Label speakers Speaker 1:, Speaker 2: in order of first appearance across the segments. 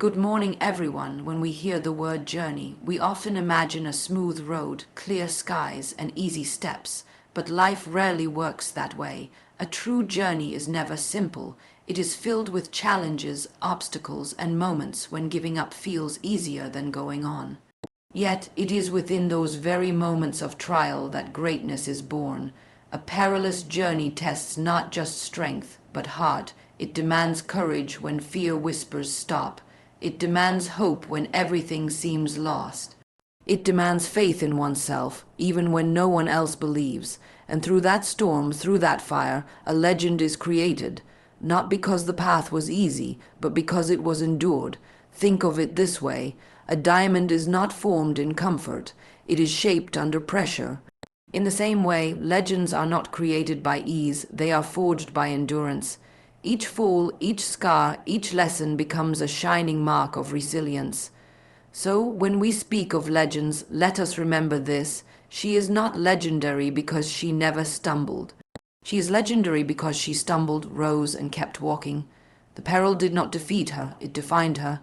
Speaker 1: Good morning, everyone. When we hear the word journey, we often imagine a smooth road, clear skies, and easy steps. But life rarely works that way. A true journey is never simple. It is filled with challenges, obstacles, and moments when giving up feels easier than going on. Yet it is within those very moments of trial that greatness is born. A perilous journey tests not just strength, but heart. It demands courage when fear whispers stop. It demands hope when everything seems lost. It demands faith in oneself, even when no one else believes. And through that storm, through that fire, a legend is created. Not because the path was easy, but because it was endured. Think of it this way: a diamond is not formed in comfort. It is shaped under pressure. In the same way, legends are not created by ease. They are forged by endurance. Each fall, each scar, each lesson becomes a shining mark of resilience. So, when we speak of legends, let us remember this: she is not legendary because she never stumbled. She is legendary because she stumbled, rose, and kept walking. The peril did not defeat her, it defined her.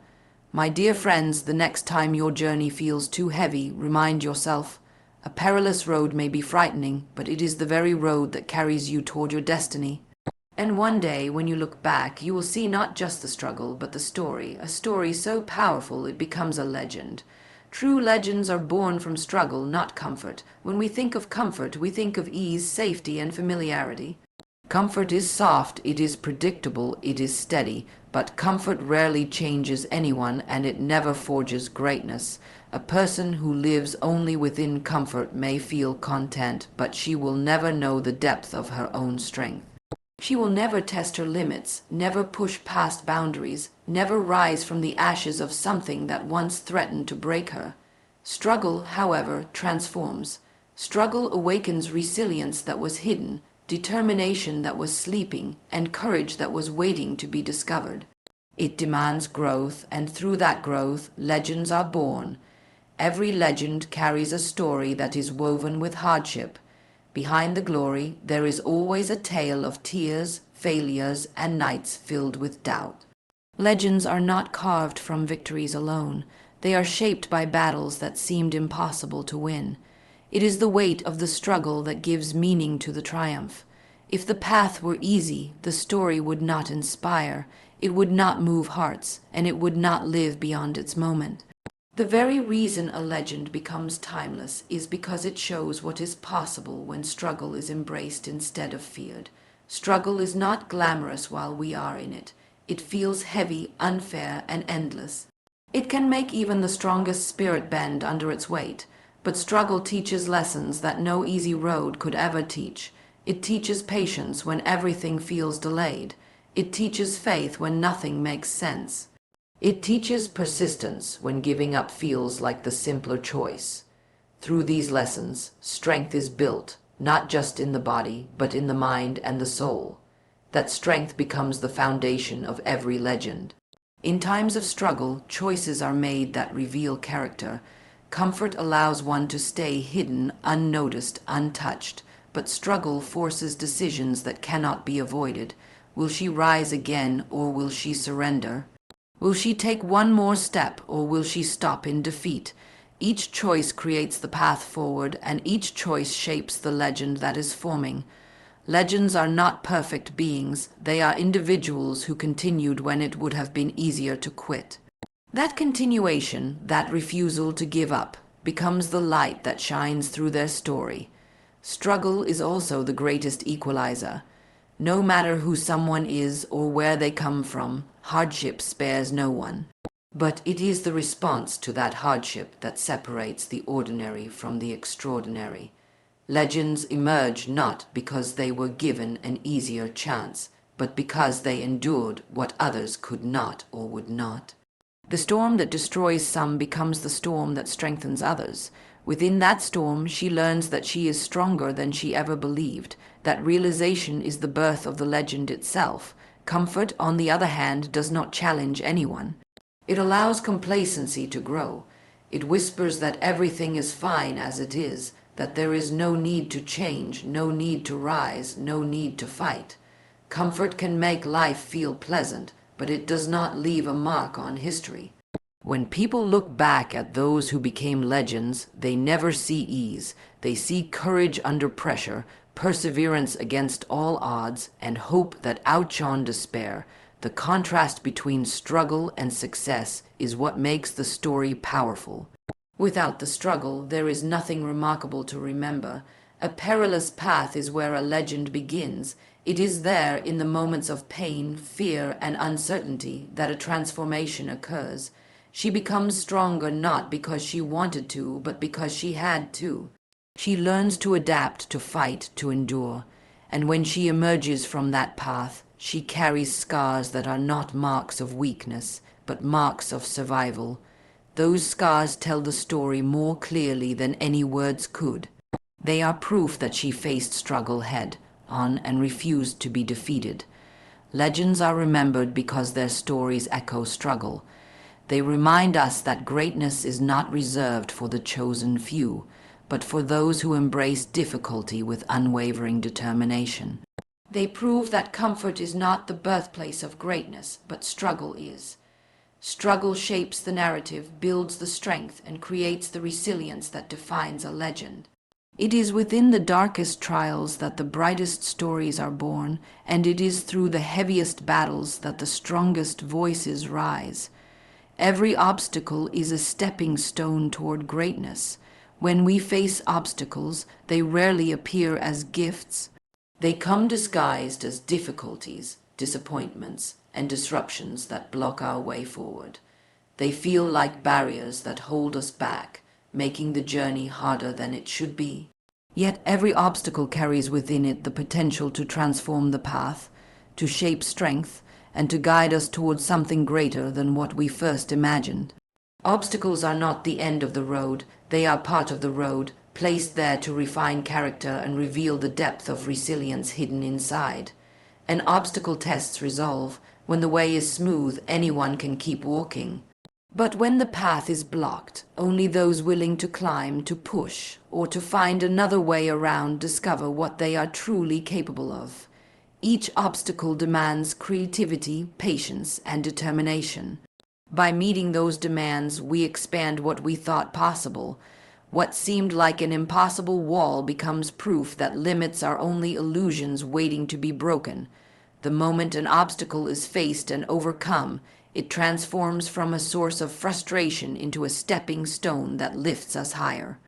Speaker 1: My dear friends, the next time your journey feels too heavy, remind yourself: a perilous road may be frightening, but it is the very road that carries you toward your destiny. And one day, when you look back, you will see not just the struggle, but the story, a story so powerful it becomes a legend. True legends are born from struggle, not comfort. When we think of comfort, we think of ease, safety, and familiarity. Comfort is soft, it is predictable, it is steady, but comfort rarely changes anyone, and it never forges greatness. A person who lives only within comfort may feel content, but she will never know the depth of her own strength. She will never test her limits, never push past boundaries, never rise from the ashes of something that once threatened to break her. Struggle, however, transforms. Struggle awakens resilience that was hidden, determination that was sleeping, and courage that was waiting to be discovered. It demands growth, and through that growth, legends are born. Every legend carries a story that is woven with hardship. Behind the glory, there is always a tale of tears, failures, and nights filled with doubt. Legends are not carved from victories alone. They are shaped by battles that seemed impossible to win. It is the weight of the struggle that gives meaning to the triumph. If the path were easy, the story would not inspire, it would not move hearts, and it would not live beyond its moment. The very reason a legend becomes timeless is because it shows what is possible when struggle is embraced instead of feared. Struggle is not glamorous while we are in it. It feels heavy, unfair, and endless. It can make even the strongest spirit bend under its weight. But struggle teaches lessons that no easy road could ever teach. It teaches patience when everything feels delayed. It teaches faith when nothing makes sense. It teaches persistence when giving up feels like the simpler choice. Through these lessons, strength is built, not just in the body, but in the mind and the soul. That strength becomes the foundation of every legend. In times of struggle, choices are made that reveal character. Comfort allows one to stay hidden, unnoticed, untouched, but struggle forces decisions that cannot be avoided. Will she rise again, or will she surrender? Will she take one more step, or will she stop in defeat? Each choice creates the path forward, and each choice shapes the legend that is forming. Legends are not perfect beings. They are individuals who continued when it would have been easier to quit. That continuation, that refusal to give up, becomes the light that shines through their story. Struggle is also the greatest equalizer. No matter who someone is or where they come from, hardship spares no one. But it is the response to that hardship that separates the ordinary from the extraordinary. Legends emerge not because they were given an easier chance, but because they endured what others could not or would not. The storm that destroys some becomes the storm that strengthens others. Within that storm, she learns that she is stronger than she ever believed. That realization is the birth of the legend itself. Comfort, on the other hand, does not challenge anyone. It allows complacency to grow. It whispers that everything is fine as it is, that there is no need to change, no need to rise, no need to fight. Comfort can make life feel pleasant, but it does not leave a mark on history. When people look back at those who became legends, they never see ease. They see courage under pressure, perseverance against all odds, and hope that outshone despair. The contrast between struggle and success is what makes the story powerful. Without the struggle, there is nothing remarkable to remember. A perilous path is where a legend begins. It is there, in the moments of pain, fear, and uncertainty, that a transformation occurs. She becomes stronger not because she wanted to, but because she had to. She learns to adapt, to fight, to endure. And when she emerges from that path, she carries scars that are not marks of weakness, but marks of survival. Those scars tell the story more clearly than any words could. They are proof that she faced struggle head-on and refused to be defeated. Legends are remembered because their stories echo struggle. They remind us that greatness is not reserved for the chosen few, but for those who embrace difficulty with unwavering determination. They prove that comfort is not the birthplace of greatness, but struggle is. Struggle shapes the narrative, builds the strength, and creates the resilience that defines a legend. It is within the darkest trials that the brightest stories are born, and it is through the heaviest battles that the strongest voices rise. Every obstacle is a stepping stone toward greatness. When we face obstacles, they rarely appear as gifts. They come disguised as difficulties, disappointments, and disruptions that block our way forward. They feel like barriers that hold us back, making the journey harder than it should be. Yet every obstacle carries within it the potential to transform the path, to shape strength, and to guide us towards something greater than what we first imagined. Obstacles are not the end of the road, they are part of the road, placed there to refine character and reveal the depth of resilience hidden inside. An obstacle tests resolve. When the way is smooth, anyone can keep walking. But when the path is blocked, only those willing to climb, to push, or to find another way around discover what they are truly capable of. Each obstacle demands creativity, patience, and determination. By meeting those demands, we expand what we thought possible. What seemed like an impossible wall becomes proof that limits are only illusions waiting to be broken. The moment an obstacle is faced and overcome, it transforms from a source of frustration into a stepping stone that lifts us higher.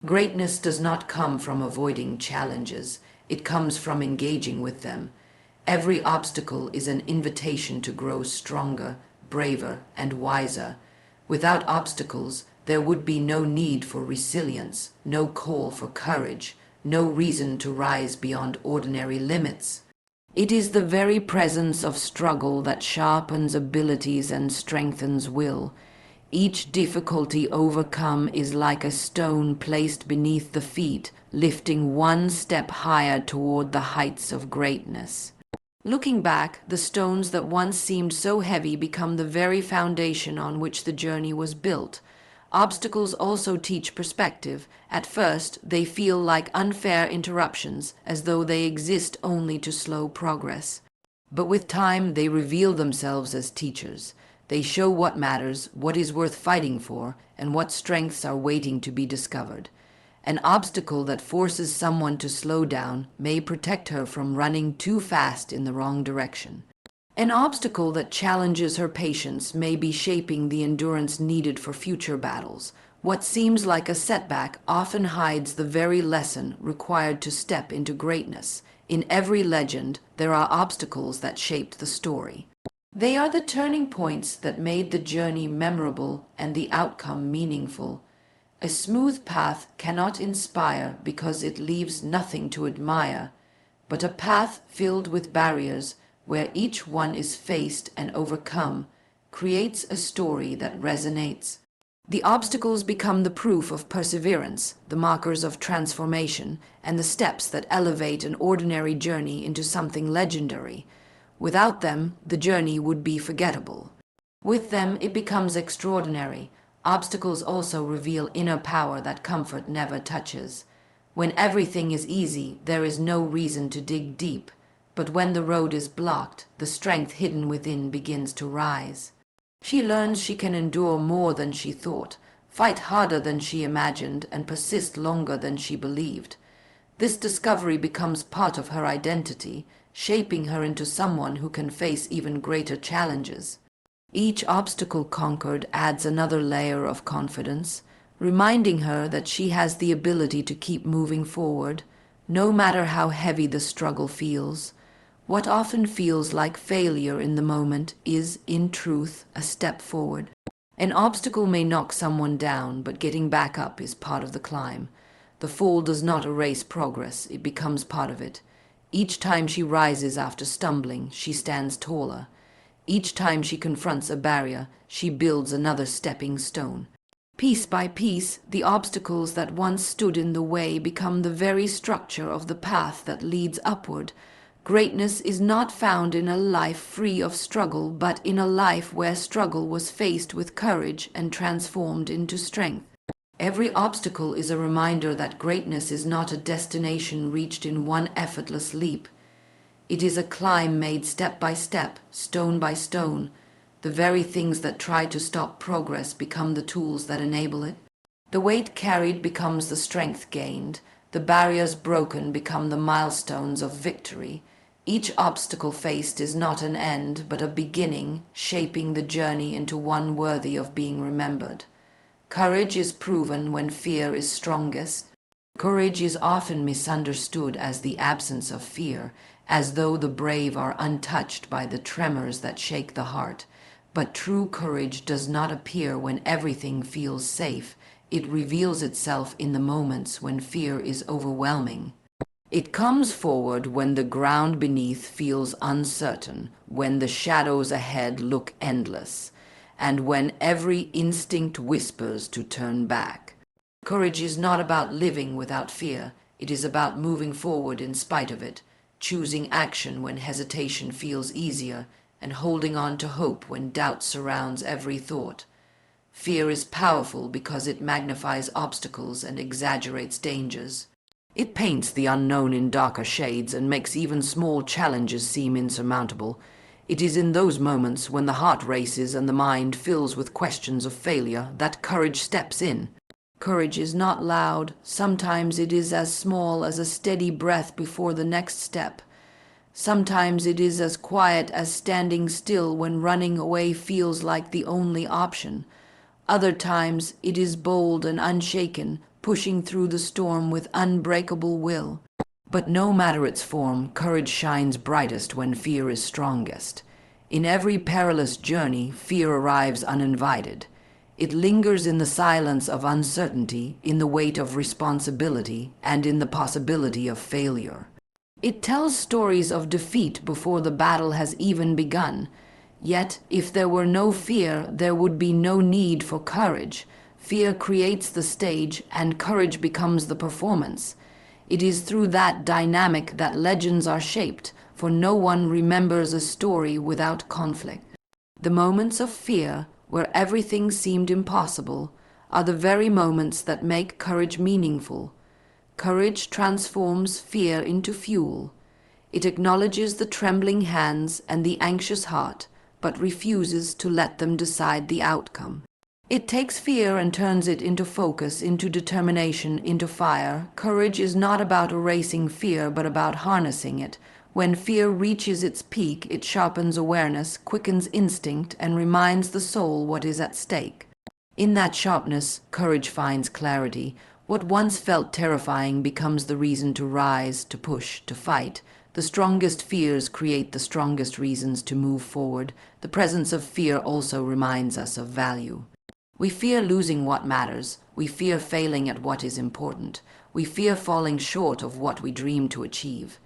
Speaker 1: Greatness does not come from avoiding challenges. It comes from engaging with them. Every obstacle is an invitation to grow stronger, braver, and wiser. Without obstacles, there would be no need for resilience, no call for courage, no reason to rise beyond ordinary limits. It is the very presence of struggle that sharpens abilities and strengthens will. Each difficulty overcome is like a stone placed beneath the feet, lifting one step higher toward the heights of greatness. Looking back, the stones that once seemed so heavy become the very foundation on which the journey was built. Obstacles also teach perspective. At first, they feel like unfair interruptions, as though they exist only to slow progress. But with time, they reveal themselves as teachers. They show what matters, what is worth fighting for, and what strengths are waiting to be discovered. An obstacle that forces someone to slow down may protect her from running too fast in the wrong direction. An obstacle that challenges her patience may be shaping the endurance needed for future battles. What seems like a setback often hides the very lesson required to step into greatness. In every legend, there are obstacles that shaped the story. They are the turning points that made the journey memorable and the outcome meaningful. A smooth path cannot inspire because it leaves nothing to admire, but a path filled with barriers, where each one is faced and overcome, creates a story that resonates. The obstacles become the proof of perseverance, the markers of transformation, and the steps that elevate an ordinary journey into something legendary. Without them, the journey would be forgettable. With them, it becomes extraordinary. Obstacles also reveal inner power that comfort never touches. When everything is easy, there is no reason to dig deep. But when the road is blocked, the strength hidden within begins to rise. She learns she can endure more than she thought, fight harder than she imagined, and persist longer than she believed. This discovery becomes part of her identity, shaping her into someone who can face even greater challenges. Each obstacle conquered adds another layer of confidence, reminding her that she has the ability to keep moving forward, no matter how heavy the struggle feels. What often feels like failure in the moment is, in truth, a step forward. An obstacle may knock someone down, but getting back up is part of the climb. The fall does not erase progress, it becomes part of it. Each time she rises after stumbling, she stands taller. Each time she confronts a barrier, she builds another stepping stone. Piece by piece, the obstacles that once stood in the way become the very structure of the path that leads upward. Greatness is not found in a life free of struggle, but in a life where struggle was faced with courage and transformed into strength. Every obstacle is a reminder that greatness is not a destination reached in one effortless leap. It is a climb made step by step, stone by stone. The very things that try to stop progress become the tools that enable it. The weight carried becomes the strength gained. The barriers broken become the milestones of victory. Each obstacle faced is not an end, but a beginning, shaping the journey into one worthy of being remembered. Courage is proven when fear is strongest. Courage is often misunderstood as the absence of fear, as though the brave are untouched by the tremors that shake the heart. But true courage does not appear when everything feels safe. It reveals itself in the moments when fear is overwhelming. It comes forward when the ground beneath feels uncertain, when the shadows ahead look endless, and when every instinct whispers to turn back. Courage is not about living without fear. It is about moving forward in spite of it, choosing action when hesitation feels easier, and holding on to hope when doubt surrounds every thought. Fear is powerful because it magnifies obstacles and exaggerates dangers. It paints the unknown in darker shades and makes even small challenges seem insurmountable. It is in those moments when the heart races and the mind fills with questions of failure that courage steps in. Courage is not loud. Sometimes it is as small as a steady breath before the next step. Sometimes it is as quiet as standing still when running away feels like the only option. Other times it is bold and unshaken, pushing through the storm with unbreakable will. But no matter its form, courage shines brightest when fear is strongest. In every perilous journey, fear arrives uninvited. It lingers in the silence of uncertainty, in the weight of responsibility, and in the possibility of failure. It tells stories of defeat before the battle has even begun. Yet, if there were no fear, there would be no need for courage. Fear creates the stage, and courage becomes the performance. It is through that dynamic that legends are shaped, for no one remembers a story without conflict. The moments of fear, where everything seemed impossible, are the very moments that make courage meaningful. Courage transforms fear into fuel. It acknowledges the trembling hands and the anxious heart, but refuses to let them decide the outcome. It takes fear and turns it into focus, into determination, into fire. Courage is not about erasing fear, but about harnessing it. When fear reaches its peak, it sharpens awareness, quickens instinct, and reminds the soul what is at stake. In that sharpness, courage finds clarity. What once felt terrifying becomes the reason to rise, to push, to fight. The strongest fears create the strongest reasons to move forward. The presence of fear also reminds us of value. We fear losing what matters. We fear failing at what is important. We fear falling short of what we dream to achieve.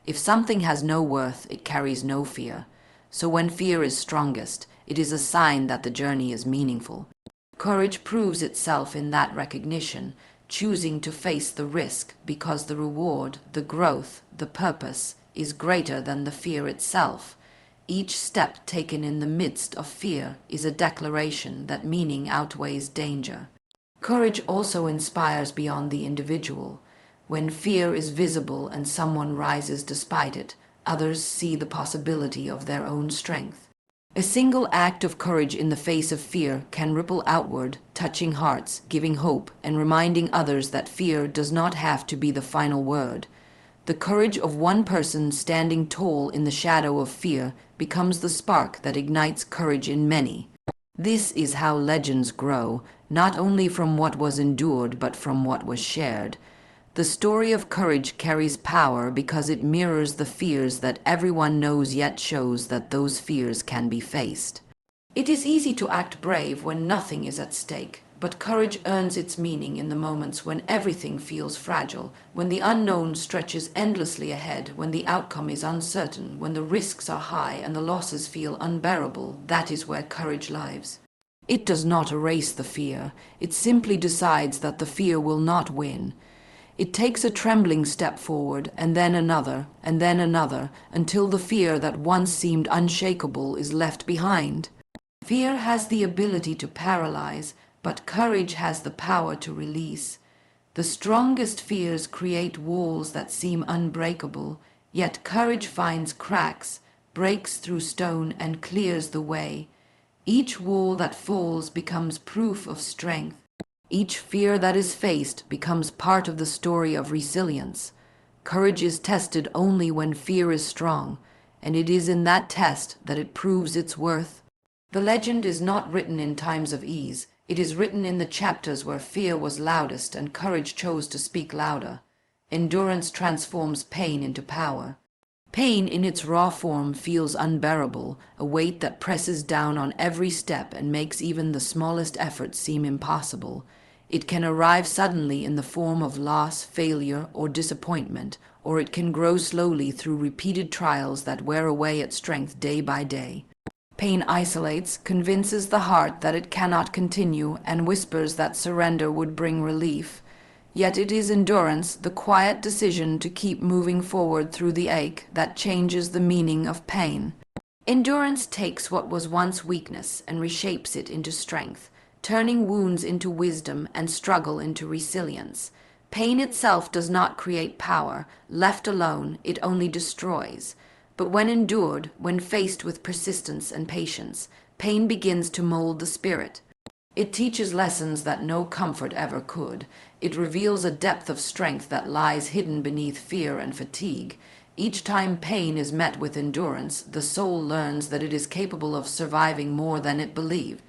Speaker 1: If something has no worth, it carries no fear. So when fear is strongest, it is a sign that the journey is meaningful. Courage proves itself in that recognition, choosing to face the risk because the reward, the growth, the purpose is greater than the fear itself. Each step taken in the midst of fear is a declaration that meaning outweighs danger. Courage also inspires beyond the individual. When fear is visible and someone rises despite it, others see the possibility of their own strength. A single act of courage in the face of fear can ripple outward, touching hearts, giving hope, and reminding others that fear does not have to be the final word. The courage of one person standing tall in the shadow of fear becomes the spark that ignites courage in many. This is how legends grow, not only from what was endured but from what was shared. The story of courage carries power because it mirrors the fears that everyone knows, yet shows that those fears can be faced. It is easy to act brave when nothing is at stake, but courage earns its meaning in the moments when everything feels fragile, when the unknown stretches endlessly ahead, when the outcome is uncertain, when the risks are high and the losses feel unbearable. That is where courage lives. It does not erase the fear. It simply decides that the fear will not win. It takes a trembling step forward, and then another, until the fear that once seemed unshakable is left behind. Fear has the ability to paralyze, but courage has the power to release. The strongest fears create walls that seem unbreakable, yet courage finds cracks, breaks through stone, and clears the way. Each wall that falls becomes proof of strength. Each fear that is faced becomes part of the story of resilience. Courage is tested only when fear is strong, and it is in that test that it proves its worth. The legend is not written in times of ease. It is written in the chapters where fear was loudest and courage chose to speak louder. Endurance transforms pain into power. Pain in its raw form feels unbearable, a weight that presses down on every step and makes even the smallest effort seem impossible. It can arrive suddenly in the form of loss, failure, or disappointment, or it can grow slowly through repeated trials that wear away at strength day by day. Pain isolates, convinces the heart that it cannot continue, and whispers that surrender would bring relief. Yet it is endurance, the quiet decision to keep moving forward through the ache, that changes the meaning of pain. Endurance takes what was once weakness and reshapes it into strength, turning wounds into wisdom and struggle into resilience. Pain itself does not create power. Left alone, it only destroys. But when endured, when faced with persistence and patience, pain begins to mold the spirit. It teaches lessons that no comfort ever could. It reveals a depth of strength that lies hidden beneath fear and fatigue. Each time pain is met with endurance, the soul learns that it is capable of surviving more than it believed.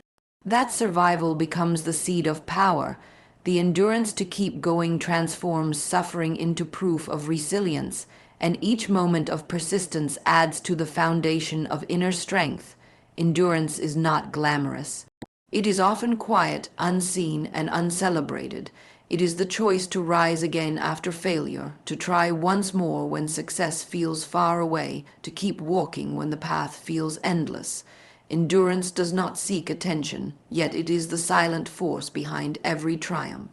Speaker 1: That survival becomes the seed of power. The endurance to keep going transforms suffering into proof of resilience, and each moment of persistence adds to the foundation of inner strength. Endurance is not glamorous. It is often quiet, unseen, and uncelebrated. It is the choice to rise again after failure, to try once more when success feels far away, to keep walking when the path feels endless. Endurance does not seek attention, yet it is the silent force behind every triumph.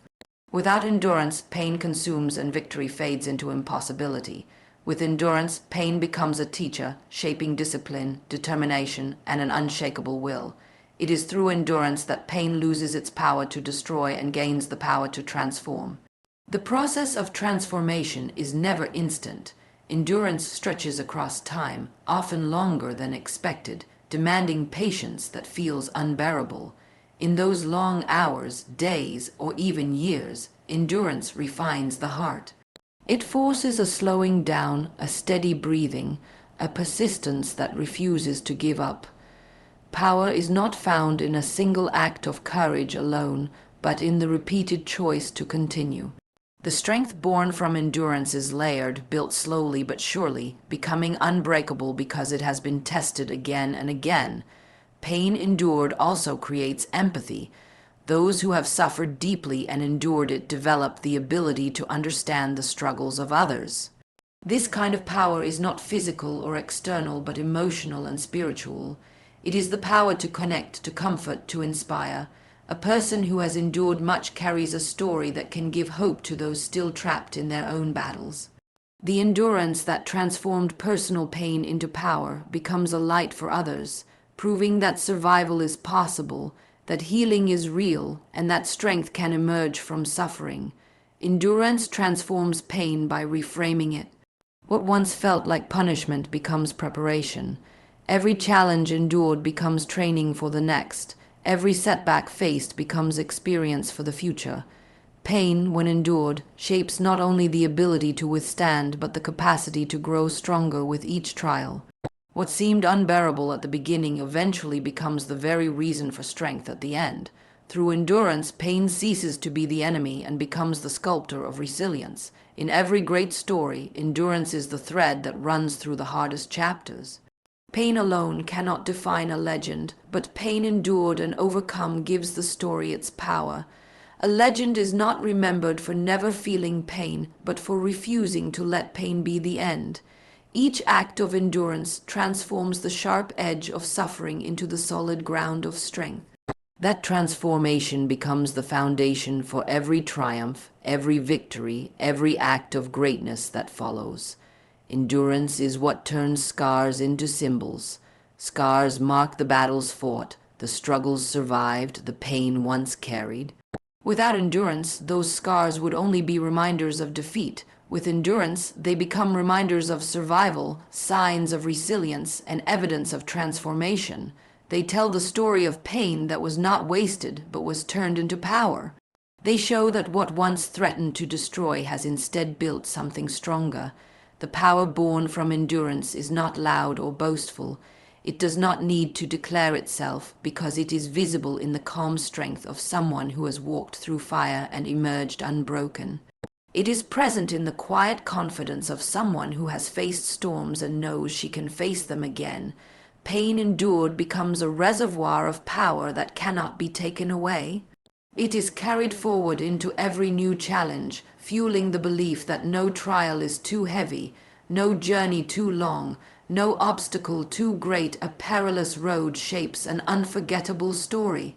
Speaker 1: Without endurance, pain consumes and victory fades into impossibility. With endurance, pain becomes a teacher, shaping discipline, determination, and an unshakable will. It is through endurance that pain loses its power to destroy and gains the power to transform. The process of transformation is never instant. Endurance stretches across time, often longer than expected, demanding patience that feels unbearable. In those long hours, days, or even years, endurance refines the heart. It forces a slowing down, a steady breathing, a persistence that refuses to give up. Power is not found in a single act of courage alone, but in the repeated choice to continue. The strength born from endurance is layered, built slowly but surely, becoming unbreakable because it has been tested again and again. Pain endured also creates empathy. Those who have suffered deeply and endured it develop the ability to understand the struggles of others. This kind of power is not physical or external, but emotional and spiritual. It is the power to connect, to comfort, to inspire. A person who has endured much carries a story that can give hope to those still trapped in their own battles. The endurance that transformed personal pain into power becomes a light for others, proving that survival is possible, that healing is real, and that strength can emerge from suffering. Endurance transforms pain by reframing it. What once felt like punishment becomes preparation. Every challenge endured becomes training for the next. Every setback faced becomes experience for the future. Pain, when endured, shapes not only the ability to withstand, but the capacity to grow stronger with each trial. What seemed unbearable at the beginning eventually becomes the very reason for strength at the end. Through endurance, pain ceases to be the enemy and becomes the sculptor of resilience. In every great story, endurance is the thread that runs through the hardest chapters. Pain alone cannot define a legend, but pain endured and overcome gives the story its power. A legend is not remembered for never feeling pain, but for refusing to let pain be the end. Each act of endurance transforms the sharp edge of suffering into the solid ground of strength. That transformation becomes the foundation for every triumph, every victory, every act of greatness that follows. Endurance is what turns scars into symbols. Scars mark the battles fought, the struggles survived, the pain once carried. Without endurance, those scars would only be reminders of defeat. With endurance, they become reminders of survival, signs of resilience, and evidence of transformation. They tell the story of pain that was not wasted, but was turned into power. They show that what once threatened to destroy has instead built something stronger. The power born from endurance is not loud or boastful. It does not need to declare itself because it is visible in the calm strength of someone who has walked through fire and emerged unbroken. It is present in the quiet confidence of someone who has faced storms and knows she can face them again. Pain endured becomes a reservoir of power that cannot be taken away. It is carried forward into every new challenge, fueling the belief that no trial is too heavy, no journey too long, no obstacle too great. A perilous road shapes an unforgettable story.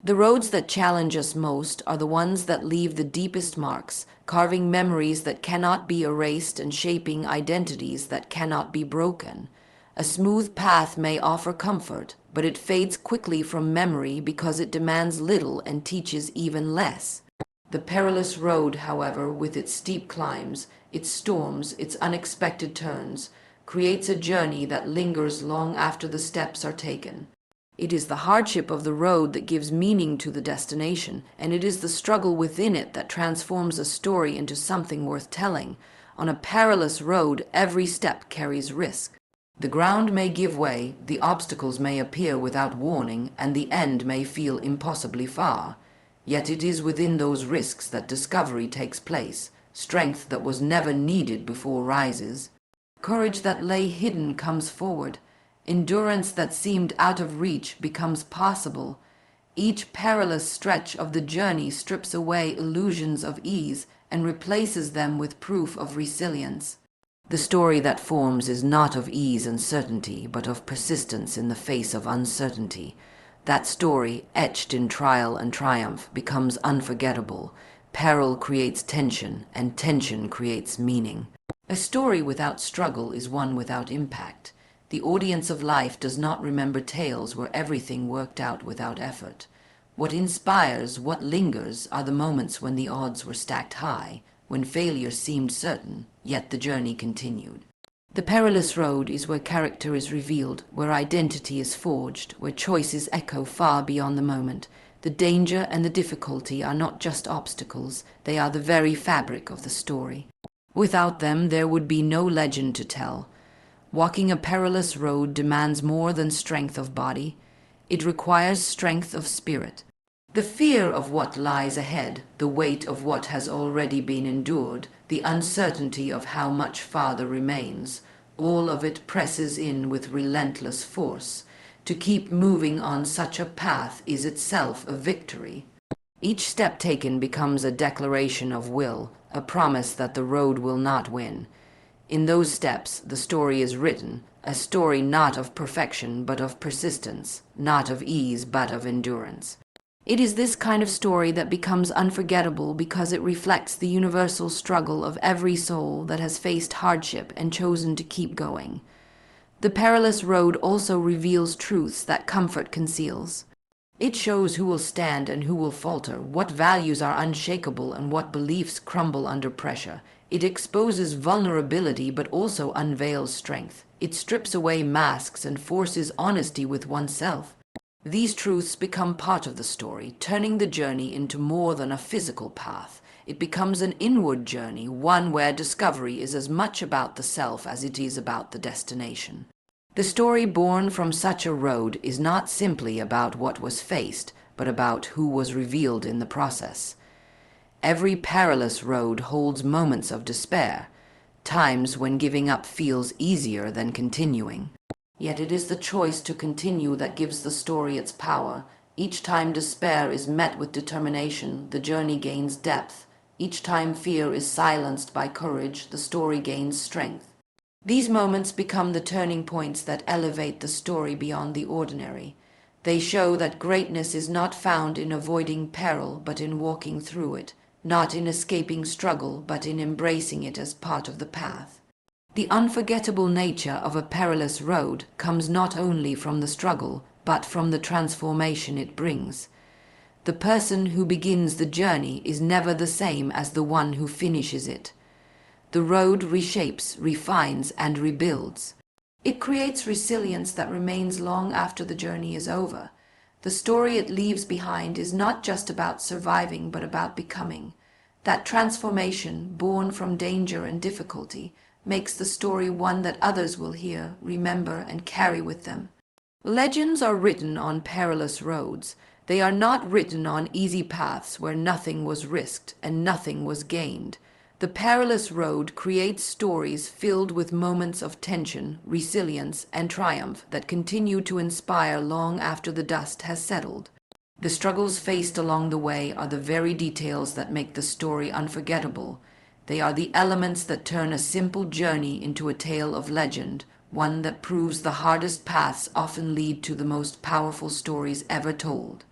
Speaker 1: The roads that challenge us most are the ones that leave the deepest marks, carving memories that cannot be erased and shaping identities that cannot be broken. A smooth path may offer comfort, but it fades quickly from memory because it demands little and teaches even less. The perilous road, however, with its steep climbs, its storms, its unexpected turns, creates a journey that lingers long after the steps are taken. It is the hardship of the road that gives meaning to the destination, and it is the struggle within it that transforms a story into something worth telling. On a perilous road, every step carries risk. The ground may give way, the obstacles may appear without warning, and the end may feel impossibly far. Yet it is within those risks that discovery takes place. Strength that was never needed before rises. Courage that lay hidden comes forward. Endurance that seemed out of reach becomes possible. Each perilous stretch of the journey strips away illusions of ease and replaces them with proof of resilience. The story that forms is not of ease and certainty, but of persistence in the face of uncertainty. That story, etched in trial and triumph, becomes unforgettable. Peril creates tension, and tension creates meaning. A story without struggle is one without impact. The audience of life does not remember tales where everything worked out without effort. What inspires, what lingers, are the moments when the odds were stacked high, when failure seemed certain, yet the journey continued. The perilous road is where character is revealed, where identity is forged, where choices echo far beyond the moment. The danger and the difficulty are not just obstacles, they are the very fabric of the story. Without them, there would be no legend to tell. Walking a perilous road demands more than strength of body. It requires strength of spirit. The fear of what lies ahead, the weight of what has already been endured, the uncertainty of how much farther remains, all of it presses in with relentless force. To keep moving on such a path is itself a victory. Each step taken becomes a declaration of will, a promise that the road will not win. In those steps, the story is written, a story not of perfection but of persistence, not of ease but of endurance. It is this kind of story that becomes unforgettable because it reflects the universal struggle of every soul that has faced hardship and chosen to keep going. The perilous road also reveals truths that comfort conceals. It shows who will stand and who will falter, what values are unshakable and what beliefs crumble under pressure. It exposes vulnerability but also unveils strength. It strips away masks and forces honesty with oneself. These truths become part of the story, turning the journey into more than a physical path. It becomes an inward journey, one where discovery is as much about the self as it is about the destination. The story born from such a road is not simply about what was faced, but about who was revealed in the process. Every perilous road holds moments of despair, times when giving up feels easier than continuing. Yet it is the choice to continue that gives the story its power. Each time despair is met with determination, the journey gains depth. Each time fear is silenced by courage, the story gains strength. These moments become the turning points that elevate the story beyond the ordinary. They show that greatness is not found in avoiding peril, but in walking through it, not in escaping struggle, but in embracing it as part of the path. The unforgettable nature of a perilous road comes not only from the struggle, but from the transformation it brings. The person who begins the journey is never the same as the one who finishes it. The road reshapes, refines, and rebuilds. It creates resilience that remains long after the journey is over. The story it leaves behind is not just about surviving, but about becoming. That transformation, born from danger and difficulty, makes the story one that others will hear, remember, and carry with them. Legends are written on perilous roads. They are not written on easy paths where nothing was risked and nothing was gained. The perilous road creates stories filled with moments of tension, resilience, and triumph that continue to inspire long after the dust has settled. The struggles faced along the way are the very details that make the story unforgettable. They are the elements that turn a simple journey into a tale of legend, one that proves the hardest paths often lead to the most powerful stories ever told.